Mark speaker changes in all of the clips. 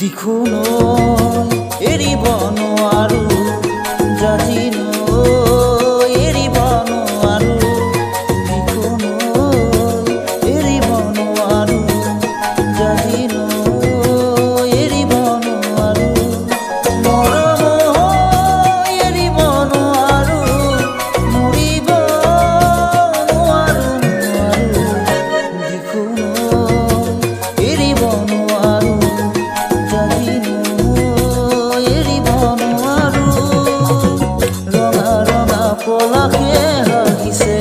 Speaker 1: দিখোন এৰিব নোৱাৰো জাতিন এৰিব নোৱাৰো দিখোন এৰিব নোৱাৰো জাতিন এৰিব নোৱাৰো মৰম এৰিব নোৱাৰো মৰিব নোৱাৰো দিখোন এৰিব নোৱাৰো পলাশে হাগিছে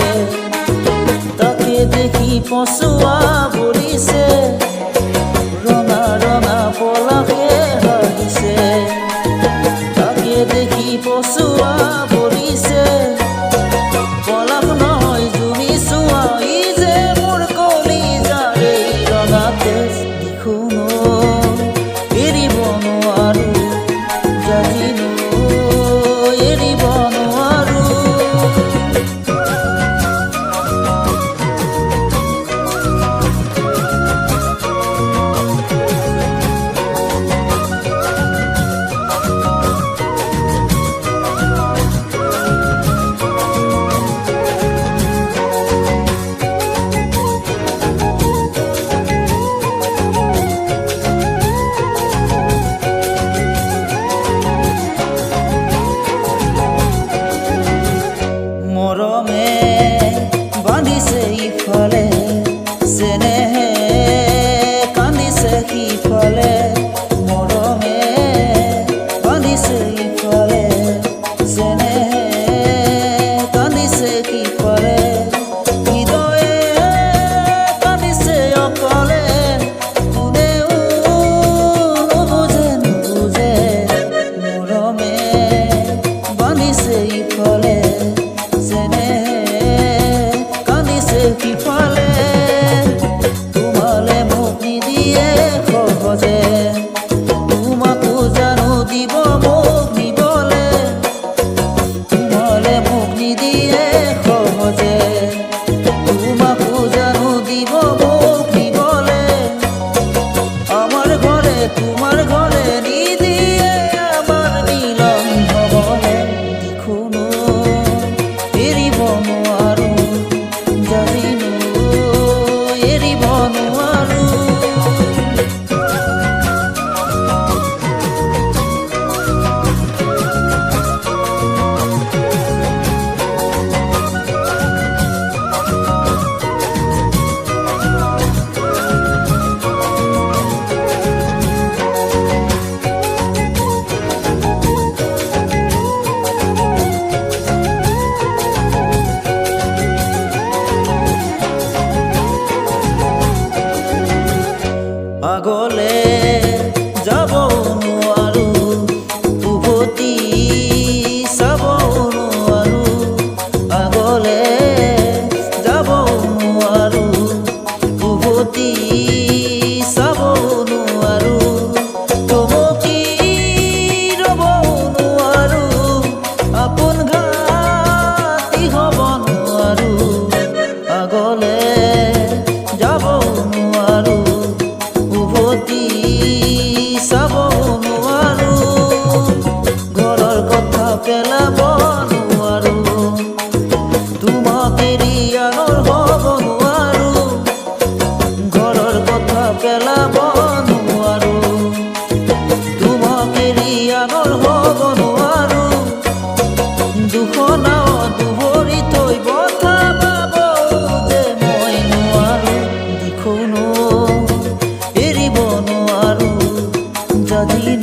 Speaker 1: তাকে দেখি পচুৱা ভৰিছে ৰঙা ৰঙা পলাশে হাগিছে তাকে দেখি পচুৱা ভৰিছে পলাশ নহয় জুমি চোৱা ই যে মোৰ কলিজাৰে ৰঙা তেজ দিখোন এৰিব নোৱাৰো জাতিন এৰিব নোৱাৰো মৰমে বান্ধিছে ইফালে চেনেহে কান্দিছে সিফালে মৰমে বান্ধিছে ইফালে চেনেহে কান্দিছে সিফালে হৃদয়ে কান্দিছে অকলে কোনেও নুবুজে নুবুজে মৰমে বান্ধিছে ইফালে সিফালে তোমালে মোক নিদিয়ে সহজে তোমাকো জানো দিব মোক নিবলে তোমালে মোক নিদিয়ে সহজে তোমাকো জানো দিব মোক নিবলে আমার ঘরে তোমার ঘরে নিদিয়ে আমার মিলন হবলে দিখোন এৰিব নোৱাৰো জাতিন এৰিব নোৱাৰো আগলে যাব নোৱাৰো উভতি চাব নোৱাৰো আগলে যাব নোৱাৰো উভতি চাব নোৱাৰো থমকি ৰ'ব নোৱাৰো আপোন ঘাটি হ'ব নোৱাৰো আগলে যাব নোৱাৰো উভতি চাব নোৱাৰো ঘৰৰ কথা পেলাব নোৱাৰো তোমাক এৰি আনৰ হ'ব নোৱাৰো ঘৰৰ কথা পেলাব নোৱাৰো তোমাক এৰি আনৰ হ'ব নোৱাৰো দুখনাও দুহৰি থৈ বঠা পাব যে মই নোৱাৰো দিখোন এৰিব নোৱাৰো জাতিন